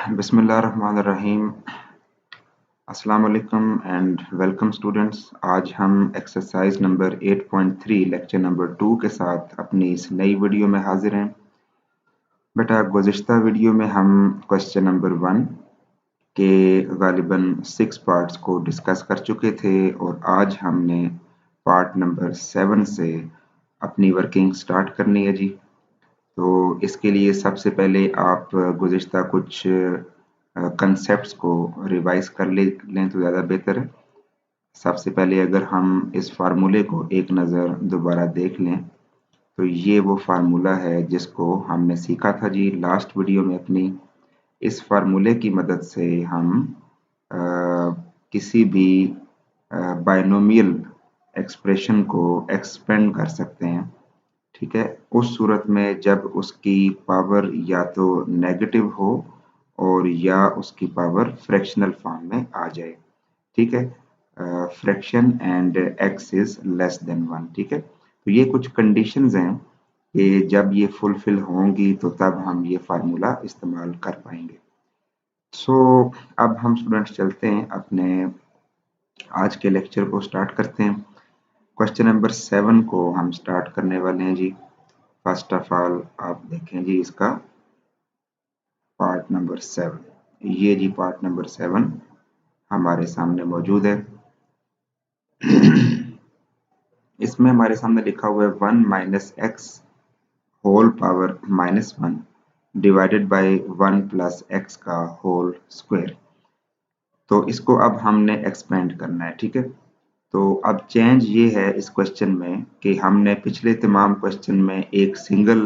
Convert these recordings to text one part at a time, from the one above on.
बिस्मिल्लाहिर्रहमानिर्रहीम। अस्सलाम वालेकुम एंड वेलकम स्टूडेंट्स। आज हम एक्सरसाइज नंबर 8.3 लेक्चर नंबर 2 के साथ अपनी इस नई वीडियो में हाजिर हैं। बेटा, गुज़िश्ता वीडियो में हम क्वेश्चन नंबर 1 के गालिबन 6 पार्ट्स को डिस्कस कर चुके थे और आज हमने पार्ट नंबर 7 से अपनी वर्किंग स्टार्ट करनी है जी। तो इसके लिए सबसे पहले आप गुज़िश्ता कुछ कंसेप्ट्स को रिवाइज कर लें तो ज़्यादा बेहतर है। सबसे पहले अगर हम इस फार्मूले को एक नज़र दोबारा देख लें तो ये वो फार्मूला है जिसको हमने सीखा था जी लास्ट वीडियो में अपनी। इस फार्मूले की मदद से हम किसी भी बाइनोमियल एक्सप्रेशन को एक्सपेंड कर सकते हैं, ठीक है, उस सूरत में जब उसकी पावर या तो नेगेटिव हो और या उसकी पावर फ्रैक्शनल फॉर्म में आ जाए, ठीक है। Fraction and x is less than 1, ठीक है। तो ये कुछ कंडीशंस हैं कि जब ये फुलफिल होंगी तो तब हम ये फार्मूला इस्तेमाल कर पाएंगे। सो अब हम स्टूडेंट्स चलते हैं अपने आज के लेक्चर को स्टार्ट करते हैं। क्वेश्चन नंबर 7 को हम स्टार्ट करने वाले हैं जी। फर्स्ट ऑफ ऑल आप देखें जी इसका पार्ट नंबर 7। ये जी पार्ट नंबर 7 हमारे सामने मौजूद है। इसमें हमारे सामने लिखा हुआ है 1 minus x whole power -1 divided by 1 plus x का होल स्क्वायर। तो इसको अब हमने एक्सपेंड करना है, ठीक है। तो अब चेंज ये है इस क्वेश्चन में कि हमने पिछले तमाम क्वेश्चन में एक सिंगल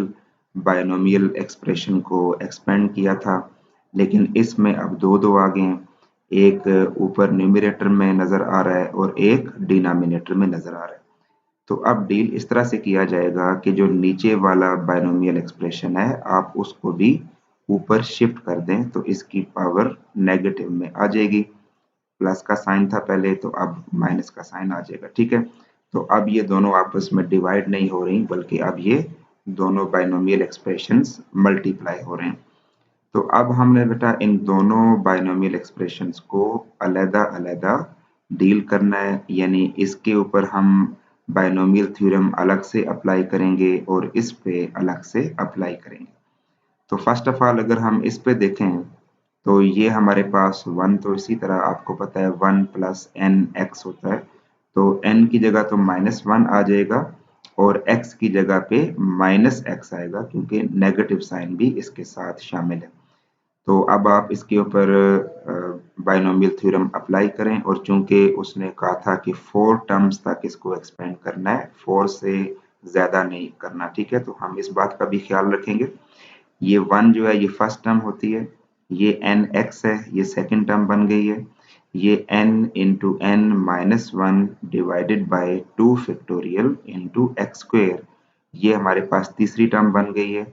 बाइनोमियल एक्सप्रेशन को एक्सपेंड किया था, लेकिन इसमें अब दो आ गए हैं। एक ऊपर न्यूमरेटर में नज़र आ रहा है और एक डिनोमिनेटर में नज़र आ रहा है। तो अब डील इस तरह से किया जाएगा कि जो नीचे वाला बाइनोमियल एक्सप्रेशन है आप उसको भी ऊपर शिफ्ट कर दें तो इसकी पावर नेगेटिव में आ जाएगी। प्लस का साइन था पहले, तो अब माइनस का साइन आ जाएगा, ठीक है। तो अब ये दोनों आपस में डिवाइड नहीं हो रही बल्कि अब ये दोनों बाइनोमियल एक्सप्रेशंस मल्टीप्लाई हो रहे हैं। तो अब हमने बेटा इन दोनों बाइनोमियल एक्सप्रेशंस को अलग-अलग डील करना है, यानी इसके ऊपर हम बाइनोमियल थ्योरम अलग से अप्लाई करेंगे और इस पे अलग से अप्लाई करेंगे। तो फर्स्ट ऑफ ऑल अगर हम इस पे देखें तो ये हमारे पास 1, तो इसी तरह आपको पता है 1 प्लस एन एक्स होता है, तो n की जगह तो -1 आ जाएगा और x की जगह पे -x आएगा क्योंकि नेगेटिव साइन भी इसके साथ शामिल है। तो अब आप इसके ऊपर बाइनोमियल थ्योरम अप्लाई करें और चूंकि उसने कहा था कि 4 टर्म्स तक इसको एक्सपेंड करना है, 4 से ज़्यादा नहीं करना, ठीक है। तो हम इस बात का भी ख्याल रखेंगे। ये 1 जो है ये फर्स्ट टर्म होती है, ये एन एक्स है, ये सेकंड टर्म बन गई है, ये n into n minus 1 divided by 2 factorial into x square, ये हमारे पास तीसरी टर्म बन गई है।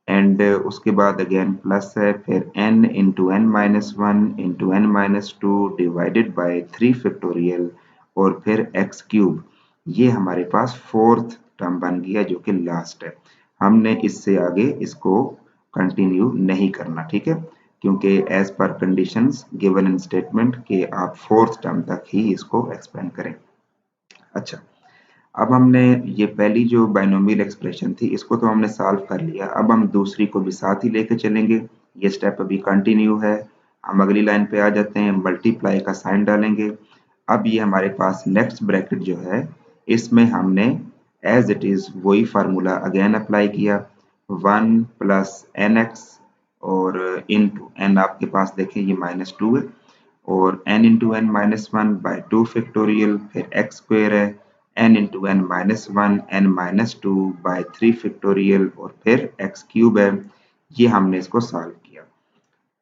एंड उसके बाद अगेन प्लस है, फिर n into n minus 1 into n minus 2 divided by 3 factorial और फिर एक्स क्यूब, ये हमारे पास फोर्थ टर्म बन गया जो कि लास्ट है। हमने इससे आगे इसको कंटिन्यू नहीं करना, ठीक है, क्योंकि as per conditions given in statement कि आप फोर्थ टर्म तक ही इसको एक्सपेंड करें। अच्छा, अब हमने ये पहली जो बाइनोमियल एक्सप्रेशन थी इसको तो हमने सॉल्व कर लिया, अब हम दूसरी को भी साथ ही लेके चलेंगे। ये स्टेप अभी कंटिन्यू है। हम अगली लाइन पे आ जाते हैं, मल्टीप्लाई का साइन डालेंगे। अब ये हमारे पास नेक्स्ट ब्रैकेट जो है इसमें हमने एज इट इज वही फार्मूला अगेन अप्लाई किया, 1 प्लस एन एक्स और इनटू एन आपके पास देखें ये -2 है और n into n minus 1 by 2 factorial, फिर एक्स स्क्वेयर है n into n minus 1 n minus 2 by 3 factorial और फिर एक्स क्यूब है। ये हमने इसको सॉल्व किया।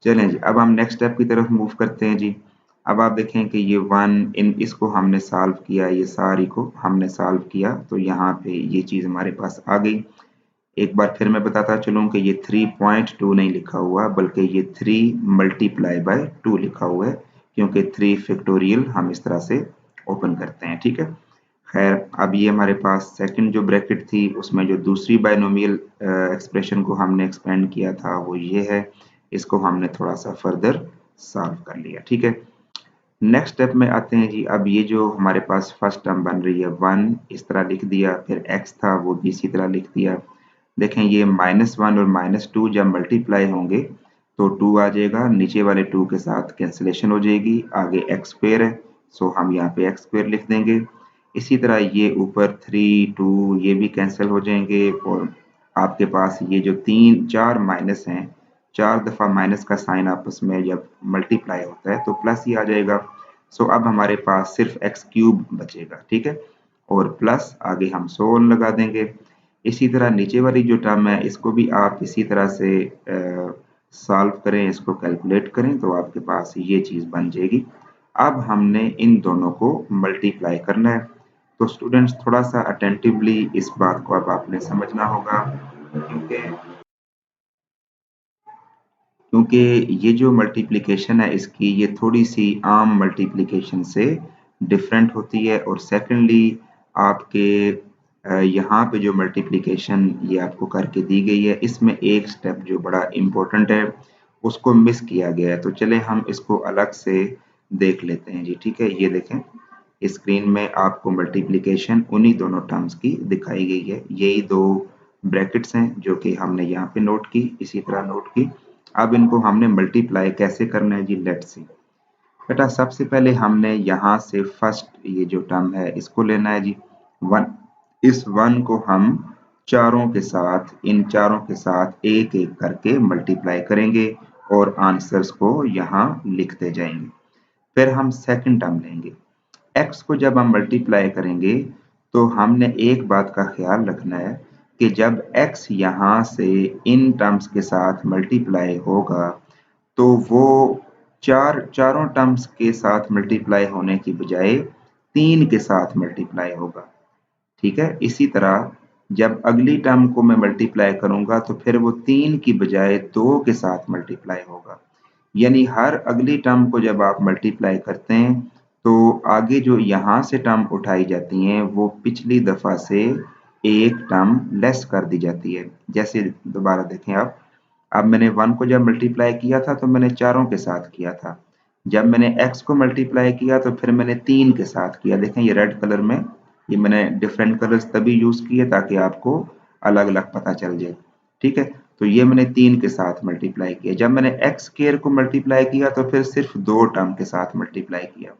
चलें जी, अब हम नेक्स्ट स्टेप की तरफ मूव करते हैं जी। अब आप देखें कि ये 1 इन इसको हमने सॉल्व किया, ये सारी को हमने सॉल्व किया, तो यहाँ पे ये चीज़ हमारे पास आ गई। एक बार फिर मैं बताता चलूँ कि ये 3.2 नहीं लिखा हुआ बल्कि ये 3 मल्टीप्लाई बाय 2 लिखा हुआ है, क्योंकि 3 फैक्टोरियल हम इस तरह से ओपन करते हैं, ठीक है। खैर, अब ये हमारे पास सेकंड जो ब्रैकेट थी उसमें जो दूसरी बाइनोमियल एक्सप्रेशन को हमने एक्सपेंड किया था वो ये है इसको हमने थोड़ा सा फर्दर सॉल्व कर लिया। ठीक है, नेक्स्ट स्टेप में आते हैं जी। अब ये जो हमारे पास फर्स्ट टर्म बन रही है 1 इस तरह लिख दिया, फिर x था वो भी इसी तरह लिख दिया। देखें ये -1 और -2 जब मल्टीप्लाई होंगे तो 2 आ जाएगा, नीचे वाले 2 के साथ कैंसिलेशन हो जाएगी, आगे x स्क्वायर है सो हम यहाँ पे x स्क्वायर लिख देंगे। इसी तरह ये ऊपर 3 2 ये भी कैंसिल हो जाएंगे और आपके पास ये जो 3 4 माइनस हैं, 4 दफ़ा माइनस का साइन आपस में जब मल्टीप्लाई होता है तो प्लस ही आ जाएगा। सो अब हमारे पास सिर्फ एक्स क्यूब बचेगा। ठीक है, और प्लस आगे हम 100 लगा देंगे। इसी तरह नीचे वाली जो टर्म है इसको भी आप इसी तरह से सॉल्व करें, इसको कैलकुलेट करें तो आपके पास ये चीज़ बन जाएगी। अब हमने इन दोनों को मल्टीप्लाई करना है। तो स्टूडेंट्स थोड़ा सा अटेंटिवली इस बात को अब आपने समझना होगा, क्योंकि क्योंकि ये जो मल्टीप्लिकेशन है इसकी ये थोड़ी सी आम मल्टीप्लिकेशन से डिफरेंट होती है। और सेकेंडली आपके यहाँ पे जो मल्टीप्लिकेशन ये आपको करके दी गई है इसमें एक स्टेप जो बड़ा इम्पोर्टेंट है उसको मिस किया गया है। तो चले हम इसको अलग से देख लेते हैं जी। ठीक है, ये देखें स्क्रीन में आपको मल्टीप्लिकेशन उन्हीं दोनों टर्म्स की दिखाई गई है। यही दो ब्रैकेट्स हैं जो कि हमने यहाँ पे नोट की, इसी तरह नोट की। अब इनको हमने मल्टीप्लाई कैसे करना है जी, लेट्स सी। बेटा सबसे पहले हमने यहाँ से फर्स्ट ये जो टर्म है इसको लेना है जी 1। इस 1 को हम चारों के साथ, इन चारों के साथ एक एक करके मल्टीप्लाई करेंगे और आंसर्स को यहाँ लिखते जाएंगे। फिर हम सेकंड टर्म लेंगे। x को जब हम मल्टीप्लाई करेंगे तो हमने एक बात का ख्याल रखना है कि जब x यहाँ से इन टर्म्स के साथ मल्टीप्लाई होगा तो वो चारों टर्म्स के साथ मल्टीप्लाई होने की बजाय 3 के साथ मल्टीप्लाई होगा। ठीक है, इसी तरह जब अगली टर्म को मैं मल्टीप्लाई करूंगा तो फिर वो 3 की बजाय 2 के साथ मल्टीप्लाई होगा। यानी हर अगली टर्म को जब आप मल्टीप्लाई करते हैं तो आगे जो यहाँ से टर्म उठाई जाती हैं वो पिछली दफ़ा से एक टर्म लेस कर दी जाती है। जैसे दोबारा देखें आप, अब मैंने 1 को जब मल्टीप्लाई किया था तो मैंने चारों के साथ किया था। जब मैंने x को मल्टीप्लाई किया तो फिर मैंने 3 के साथ किया। देखें ये रेड कलर में, ये मैंने डिफरेंट कलर्स तभी यूज़ किए ताकि आपको अलग अलग पता चल जाए। ठीक है, तो ये मैंने 3 के साथ मल्टीप्लाई किया। जब मैंने x स्क्वायर को मल्टीप्लाई किया तो फिर सिर्फ 2 टर्म के साथ मल्टीप्लाई किया।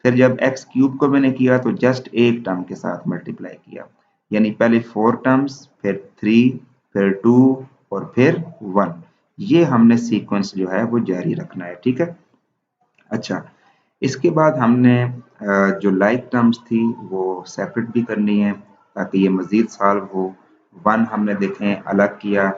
फिर जब x क्यूब को मैंने किया तो जस्ट एक टर्म के साथ मल्टीप्लाई किया। यानी पहले 4 टर्म्स, फिर 3, फिर 2 और फिर 1। ये हमने सीक्वेंस जो है वो जारी रखना है। ठीक है, अच्छा इसके बाद हमने जो लाइक टर्म्स थी वो सेपरेट भी करनी है ताकि ये मज़ीद सॉल्व हो। 1 हमने देखें अलग किया,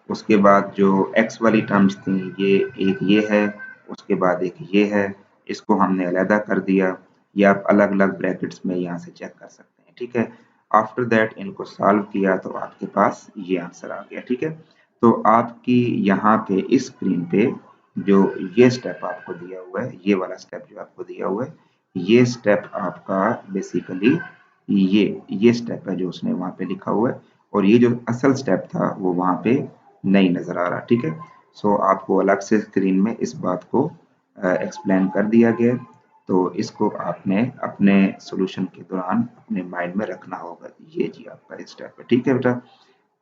उसके बाद जो x वाली टर्म्स थी ये एक ये है, उसके बाद एक ये है, इसको हमने अलहदा कर दिया। ये आप अलग अलग ब्रैकेट्स में यहाँ से चेक कर सकते हैं। ठीक है, आफ्टर दैट इनको सॉल्व किया तो आपके पास ये आंसर आ गया। ठीक है, तो आपकी यहाँ पे इस स्क्रीन पे जो ये स्टेप आपको दिया हुआ है, ये वाला स्टेप जो आपको दिया हुआ है, ये स्टेप आपका बेसिकली ये स्टेप है जो उसने वहां पे लिखा हुआ है, और ये जो असल स्टेप था वो वहां पे नहीं नजर आ रहा। ठीक है, सो आपको अलग से स्क्रीन में इस बात को एक्सप्लेन कर दिया गया, तो इसको आपने अपने सॉल्यूशन के दौरान अपने माइंड में रखना होगा। ये जी आपका स्टेप है। ठीक है बेटा,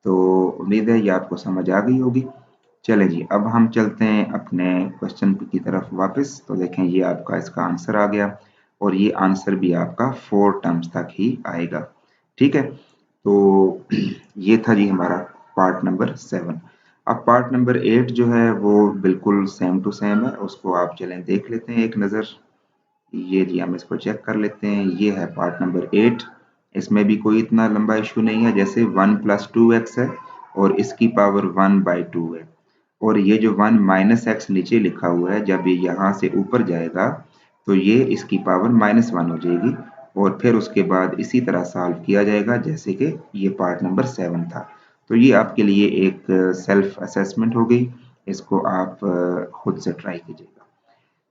तो उम्मीद है ये आपको समझ आ गई होगी। चले जी, अब हम चलते हैं अपने क्वेश्चन की तरफ वापस। तो देखें ये आपका इसका आंसर आ गया, और ये आंसर भी आपका 4 टर्म्स तक ही आएगा। ठीक है, तो ये था जी हमारा पार्ट नंबर 7। अब पार्ट नंबर 8 जो है वो बिल्कुल सेम टू सेम है, उसको आप चलें देख लेते हैं एक नज़र। ये जी हम इसको चेक कर लेते हैं। ये है पार्ट नंबर 8। इसमें भी कोई इतना लंबा इशू नहीं है, जैसे 1 + 2x है और इसकी पावर 1/2 है, और ये जो 1 - x नीचे लिखा हुआ है जब ये यहाँ से ऊपर जाएगा तो ये इसकी पावर -1 हो जाएगी, और फिर उसके बाद इसी तरह सॉल्व किया जाएगा जैसे कि ये पार्ट नंबर 7 था। तो ये आपके लिए एक सेल्फ असेसमेंट हो गई, इसको आप खुद से ट्राई कीजिएगा।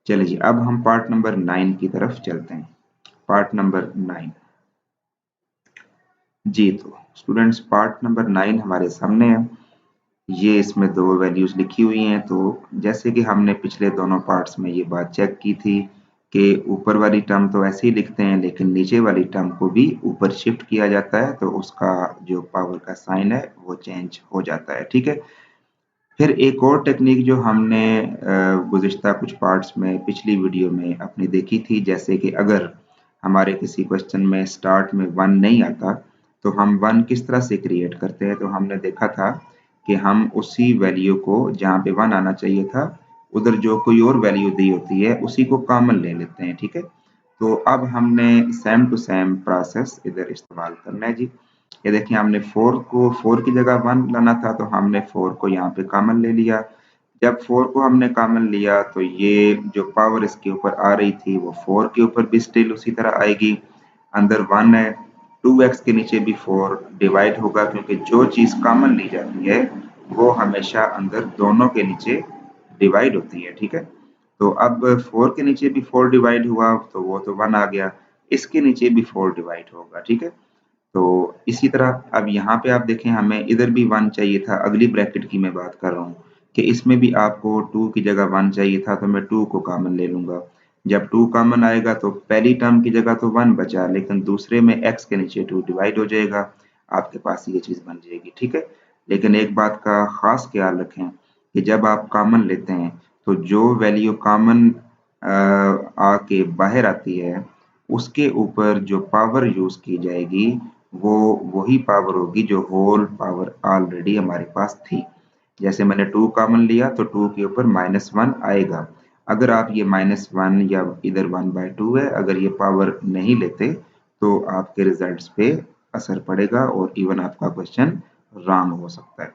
चलिए जी, अब हम पार्ट नंबर 9 की तरफ चलते हैं। पार्ट नंबर 9 जी, तो स्टूडेंट्स पार्ट नंबर 9 हमारे सामने है। ये इसमें दो वैल्यूज लिखी हुई हैं। तो जैसे कि हमने पिछले दोनों पार्ट्स में ये बात चेक की थी कि ऊपर वाली टर्म तो ऐसे ही लिखते हैं, लेकिन नीचे वाली टर्म को भी ऊपर शिफ्ट किया जाता है, तो उसका जो पावर का साइन है वो चेंज हो जाता है। ठीक है। फिर एक और टेक्निक जो हमने गुज़िश्ता कुछ पार्ट्स में पिछली वीडियो में अपनी देखी थी, जैसे कि अगर हमारे किसी क्वेश्चन में स्टार्ट में 1 नहीं आता तो हम 1 किस तरह से क्रिएट करते हैं। तो हमने देखा था कि हम उसी वैल्यू को जहाँ पे 1 आना चाहिए था उधर जो कोई और वैल्यू दी होती है उसी को कॉमन ले लेते हैं। ठीक है। तो अब हमने सेम टू सेम प्रोसेस इधर इस्तेमाल करना है जी। ये देखिए हमने 4 की जगह 1 लाना था, तो हमने 4 को यहाँ पे कॉमन ले लिया। जब 4 को हमने कॉमन लिया तो ये जो पावर इसके ऊपर आ रही थी वो 4 के ऊपर भी स्टिल उसी तरह आएगी। अंदर 1 है, 2x के नीचे भी 4 डिवाइड होगा, क्योंकि जो चीज़ कॉमन ली जाती है वो हमेशा अंदर दोनों के नीचे डिवाइड होती है। ठीक है। तो अब 4 के नीचे भी 4 डिवाइड हुआ तो वो तो 1 आ गया, इसके नीचे भी 4 डिवाइड होगा। ठीक है। तो इसी तरह अब यहाँ पे आप देखें हमें इधर भी 1 चाहिए था, अगली ब्रैकेट की मैं बात कर रहा हूँ कि इसमें भी आपको 2 की जगह 1 चाहिए था, तो मैं 2 को कॉमन ले लूंगा। जब 2 कॉमन आएगा तो पहली टर्म की जगह तो 1 बचा, लेकिन दूसरे में x के नीचे 2 डिवाइड हो जाएगा, आपके पास ये चीज़ बन जाएगी। ठीक है। लेकिन एक बात का खास ख्याल रखें कि जब आप कॉमन लेते हैं तो जो वैल्यू कॉमन आके बाहर आती है उसके ऊपर जो पावर यूज़ की जाएगी वो वही पावर होगी जो होल पावर ऑलरेडी हमारे पास थी। जैसे मैंने 2 कॉमन लिया तो 2 के ऊपर -1 आएगा। अगर आप ये -1 या इधर 1/2 है, अगर ये पावर नहीं लेते तो आपके रिजल्ट्स पे असर पड़ेगा और इवन आपका क्वेश्चन रॉन्ग हो सकता है।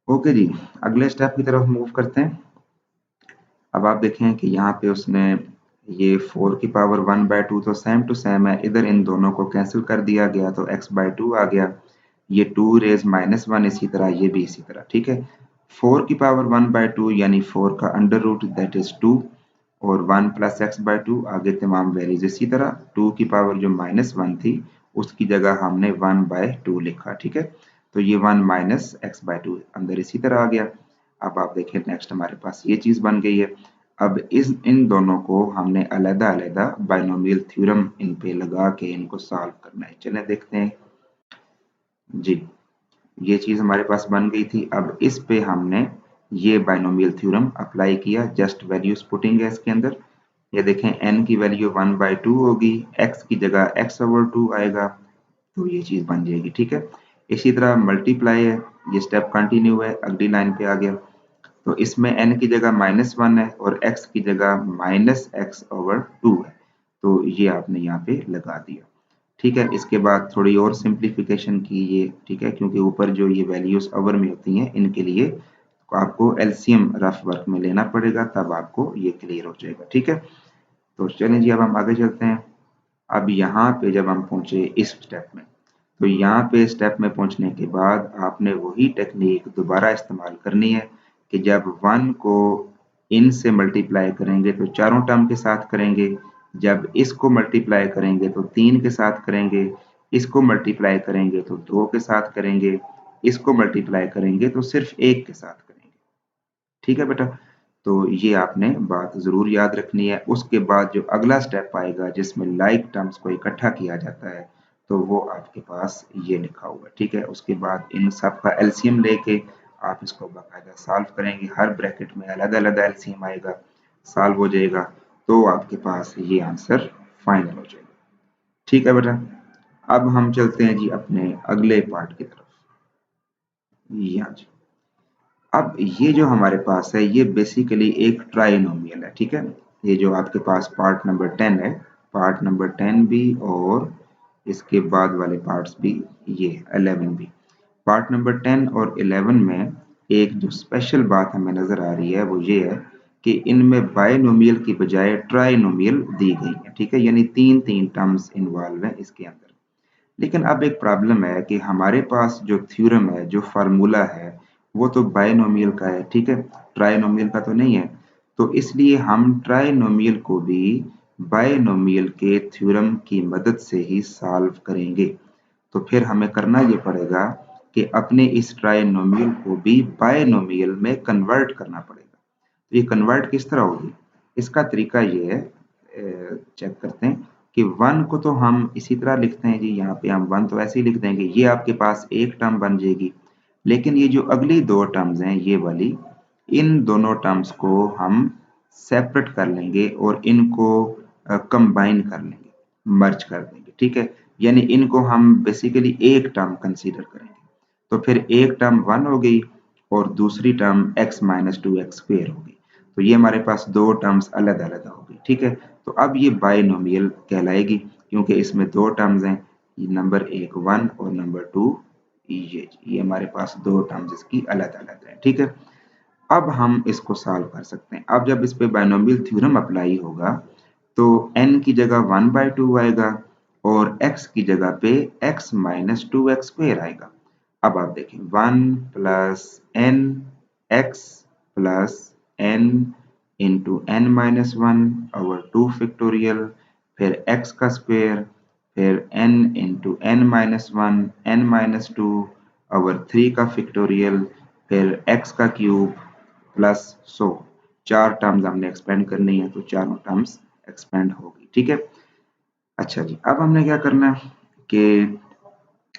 ओके जी, अगले स्टेप की तरफ मूव करते हैं। अब आप देखें कि यहाँ पे उसने ये 4 की पावर 1/2 तो सेम टू सेम है, इधर इन दोनों को कैंसिल कर दिया गया तो x/2 आ गया। ये 2 रेज -1 इसी तरह, ये भी इसी तरह। ठीक है। 4 की पावर 1/2 यानी 4 का अंडर रूट दैट इज 2 और 1 प्लस x/2 आगे तमाम वैल्यूज इसी तरह। 2 की पावर जो -1 थी उसकी जगह हमने 1/2 लिखा। ठीक है। तो ये 1 माइनस x/2 अंदर इसी तरह आ गया। अब आप देखिए नेक्स्ट हमारे पास ये चीज़ बन गई है। अब इन दोनों को हमने अलग-अलग बायनोमियल थ्योरम इन पे लगा के इनको सॉल्व करना है। चलें देखते हैं जी। ये चीज़ हमारे पास बन गई थी। अब इस पे हमने ये बायनोमियल थ्योरम अप्लाई किया, जस्ट वैल्यूज पुटिंग है इसके अंदर। ये देखें n की वैल्यू 1/2 होगी, x की जगह x/2 आएगा, तो ये चीज़ बन जाएगी। ठीक है। इसी तरह मल्टीप्लाई है, ये स्टेप कंटिन्यू है, अगली लाइन पे आ गया। तो इसमें n की जगह -1 है और x की जगह -x/2 है, तो ये आपने यहाँ पे लगा दिया। ठीक है। इसके बाद थोड़ी और सिंप्लीफिकेशन कीजिए। ठीक है, क्योंकि ऊपर जो ये वैल्यूज ओवर में होती हैं इनके लिए आपको एलसीएम रफ वर्क में लेना पड़ेगा, तब आपको ये क्लियर हो जाएगा। ठीक है। तो चलें जी, अब हम आगे चलते हैं। अब यहाँ पे जब हम पहुंचे इस स्टेप में, तो यहाँ पे स्टेप में पहुंचने के बाद आपने वही टेक्निक दोबारा इस्तेमाल करनी है कि जब 1 को इन से मल्टीप्लाई करेंगे तो चारों टर्म के साथ करेंगे, जब इसको मल्टीप्लाई करेंगे तो 3 के साथ करेंगे, इसको मल्टीप्लाई करेंगे तो 2 के साथ करेंगे, इसको मल्टीप्लाई करेंगे तो सिर्फ 1 के साथ करेंगे। ठीक है बेटा। तो ये आपने बात ज़रूर याद रखनी है। उसके बाद जो अगला स्टेप आएगा जिसमें लाइक टर्म्स को इकट्ठा किया जाता है, तो वो आपके पास ये लिखा हुआ है। ठीक है। उसके बाद इन सब का एलसीएम लेके आप इसको बाकायदा सॉल्व करेंगे, हर ब्रैकेट में अलग-अलग एलसीएम आएगा, सॉल्व हो जाएगा, तो आपके पास ये आंसर फाइनल हो जाएगा। ठीक है बेटा। अब हम चलते हैं जी अपने अगले पार्ट की तरफ। यहाँ जी। अब ये जो हमारे पास है ये बेसिकली एक ट्राइनोमियल है। ठीक है। ये जो आपके पास पार्ट नंबर 10 है, पार्ट नंबर 10 भी और इसके बाद वाले पार्ट्स भी, ये 11 भी। पार्ट नंबर 10 और 11 में एक जो स्पेशल बात हमें नजर आ रही है वो ये है कि इनमें बायनोमियल की बजाय ट्राइनोमियल दी गई है। ठीक है। यानी 3 टर्म्स इन्वॉल्व है इसके अंदर। लेकिन अब एक प्रॉब्लम है कि हमारे पास जो थ्योरम है, जो फार्मूला है, वो तो बायनोमियल का है। ठीक है। ट्राइनोमियल का तो नहीं है। तो इसलिए हम ट्राइनोमियल को भी बायनोमियल के थ्योरम की मदद से ही सॉल्व करेंगे। तो फिर हमें करना ये पड़ेगा कि अपने इस ट्राइनोमियल को भी बायनोमियल में कन्वर्ट करना पड़ेगा। तो ये कन्वर्ट किस तरह होगी, इसका तरीका ये है, चेक करते हैं कि 1 को तो हम इसी तरह लिखते हैं जी, यहाँ पे हम 1 तो ऐसे ही लिख देंगे, ये आपके पास एक टर्म बन जाएगी। लेकिन ये जो अगली दो टर्म्स हैं ये वाली, इन दोनों टर्म्स को हम सेपरेट कर लेंगे और इनको कंबाइन कर लेंगे, मर्ज कर देंगे, ठीक है। यानी इनको हम बेसिकली एक टर्म कंसीडर करेंगे। तो फिर एक टर्म 1 हो गई और दूसरी term x minus 2x square हो गई। तो ये हमारे पास दो टर्म्स अलग अलग हो गई, ठीक है। तो अब ये बायनोमियल कहलाएगी क्योंकि इसमें दो टर्म्स हैं, नंबर एक 1 और नंबर 2 ये हमारे पास दो टर्म्स इसकी अलग अलग हैं, ठीक है। अब हम इसको सॉल्व कर सकते हैं। अब जब इस पे बायनोमियल थ्योरम अप्लाई होगा तो n की जगह 1/2 आएगा और x की जगह पे x माइनस 2x स्क्वेयर आएगा। अब आप देखें 1 plus n x plus n into n minus 1 over 2 factorial, फिर x का स्क्वेयर, फिर n इंटू एन माइनस 1 एन माइनस 2 ओवर 3 का फैक्टोरियल, फिर x का क्यूब प्लस 100। चार टर्म्स हमने एक्सपेंड करनी है तो चारों टर्म्स एक्सपेंड होगी, ठीक है। अच्छा जी, अब हमने क्या करना है कि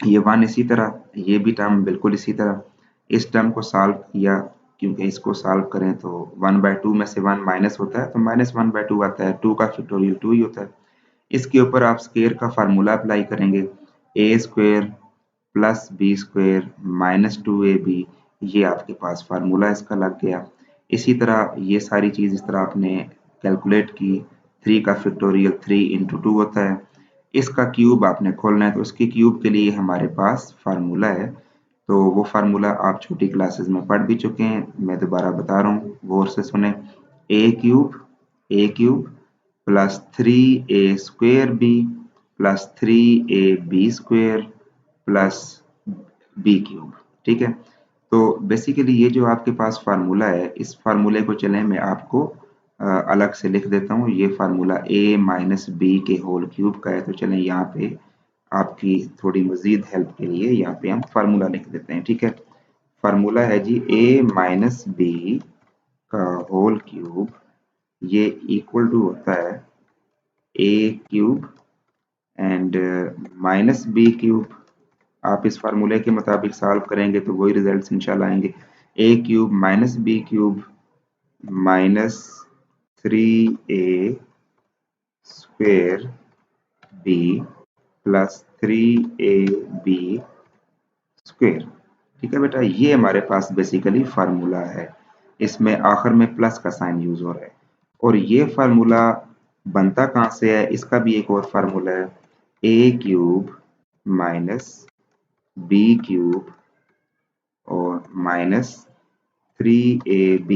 ये 1 इसी तरह, ये भी टर्म बिल्कुल इसी तरह, इस टर्म को सॉल्व किया क्योंकि इसको सॉल्व करें तो 1/2 में से 1 माइनस होता है तो माइनस 1/2 आता है, 2 का फैक्टोरियल 2 ही होता है। इसके ऊपर आप स्क्वायर का फार्मूला अप्लाई करेंगे, A square plus B square minus 2ab, ये आपके पास फार्मूला इसका लग गया। इसी तरह ये सारी चीज़ इस तरह आपने कैलकुलेट की, 3 का फैक्टोरियल 3 इंटू 2 होता है, इसका क्यूब आपने खोलना है तो उसके क्यूब के लिए हमारे पास फार्मूला है। तो वो फार्मूला आप छोटी क्लासेस में पढ़ भी चुके हैं, मैं दोबारा बता रहा हूँ, गौर से सुने। A cube plus 3a square B plus 3ab square plus B cube, ठीक है। तो बेसिकली ये जो आपके पास फार्मूला है, इस फार्मूले को चलें मैं आपको अलग से लिख देता हूँ। ये फार्मूला a माइनस बी के होल क्यूब का है। तो चलें यहाँ पे आपकी थोड़ी मजीद हेल्प के लिए यहाँ पे हम फार्मूला लिख देते हैं, ठीक है। फार्मूला है जी a माइनस बी का होल क्यूब, ये इक्वल टू होता है a cube and minus B cube. आप इस फार्मूले के मुताबिक सॉल्व करेंगे तो वही रिजल्ट्स इंशाल्लाह आएंगे। a cube minus B cube minus 3a square b plus 3ab square, ठीक है बेटा। ये हमारे पास बेसिकली फार्मूला है, इसमें आखिर में प्लस का साइन यूज हो रहा है। और ये फार्मूला बनता कहाँ से है, इसका भी एक और फार्मूला है, a cube minus B cube और minus 3ab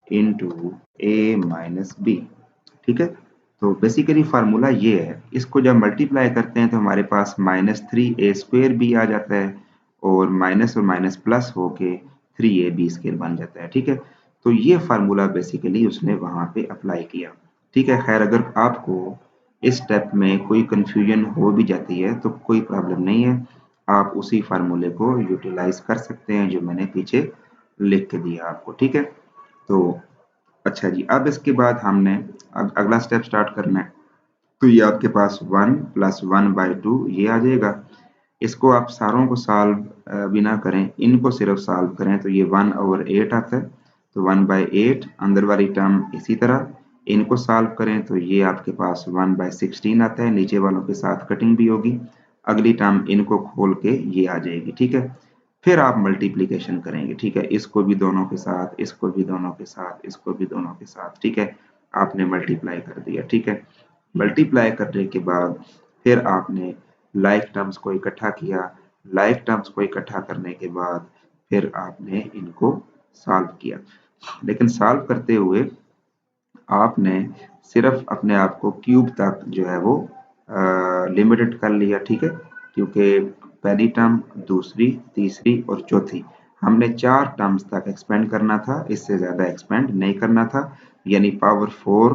into A minus B, ठीक है। तो बेसिकली फार्मूला ये है, इसको जब मल्टीप्लाई करते हैं तो हमारे पास माइनस 3a स्क्वेयर भी आ जाता है और माइनस प्लस होके 3ab स्क्वेयर बन जाता है, ठीक है। तो ये फार्मूला बेसिकली उसने वहां पे अप्लाई किया, ठीक है। खैर अगर आपको इस स्टेप में कोई कंफ्यूजन हो भी जाती है तो कोई प्रॉब्लम नहीं है, आप उसी फार्मूले को यूटिलाइज कर सकते हैं जो मैंने पीछे लिख के दिया आपको, ठीक है। तो अच्छा जी, अब इसके बाद हमने अब अगला स्टेप स्टार्ट करना है। तो ये आपके पास 1 प्लस 1/2 ये आ जाएगा। इसको आप सारों को सॉल्व भी ना करें, इनको सिर्फ सॉल्व करें तो ये 1/8 आता है। तो 1/8 अंदर वाली टर्म इसी तरह, इनको सॉल्व करें तो ये आपके पास 1/16 आता है, नीचे वालों के साथ कटिंग भी होगी। अगली टर्म इनको खोल के ये आ जाएगी, ठीक है। फिर आप मल्टीप्लीकेशन करेंगे, ठीक है, इसको भी दोनों के साथ, इसको भी दोनों के साथ, इसको भी दोनों के साथ, ठीक है। आपने मल्टीप्लाई कर दिया, ठीक है। मल्टीप्लाई करने के बाद फिर आपने लाइक टर्म्स को इकट्ठा किया, लाइक टर्म्स को इकट्ठा करने के बाद फिर आपने इनको सॉल्व किया। लेकिन सॉल्व करते हुए आपने सिर्फ अपने आप को क्यूब तक जो है वो लिमिटेड कर लिया, ठीक है। क्योंकि पहली टर्म, दूसरी, तीसरी और चौथी, हमने 4 टर्म्स तक एक्सपेंड करना था, इससे ज़्यादा एक्सपेंड नहीं करना था। यानी पावर 4,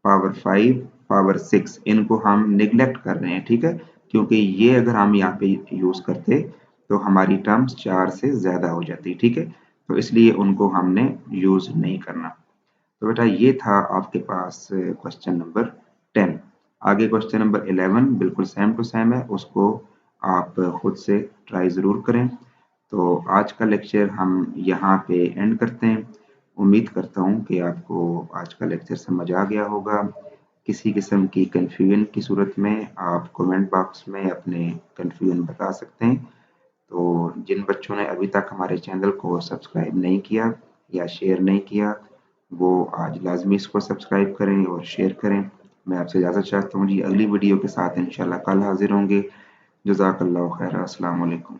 पावर 5, पावर 6 इनको हम निगलेक्ट कर रहे हैं, ठीक है। क्योंकि ये अगर हम यहाँ पे यूज़ करते तो हमारी टर्म्स 4 से ज़्यादा हो जाती, ठीक है। तो इसलिए उनको हमने यूज़ नहीं करना। तो बेटा ये था आपके पास क्वेश्चन नंबर 10। आगे क्वेश्चन नंबर 11 बिल्कुल सेम टू सेम है, उसको आप खुद से ट्राई ज़रूर करें। तो आज का लेक्चर हम यहाँ पे एंड करते हैं। उम्मीद करता हूँ कि आपको आज का लेक्चर समझ आ गया होगा। किसी किस्म की कन्फ्यूजन की सूरत में आप कमेंट बॉक्स में अपने कन्फ्यूजन बता सकते हैं। तो जिन बच्चों ने अभी तक हमारे चैनल को सब्सक्राइब नहीं किया या शेयर नहीं किया, वो आज लाजमी इसको सब्सक्राइब करें और शेयर करें। मैं आपसे इजाज़त चाहता हूँ जी, अगली वीडियो के साथ इंशाल्लाह कल हाजिर होंगे। जज़ाकल्लाहु खैर, अस्सलाम वालेकुम।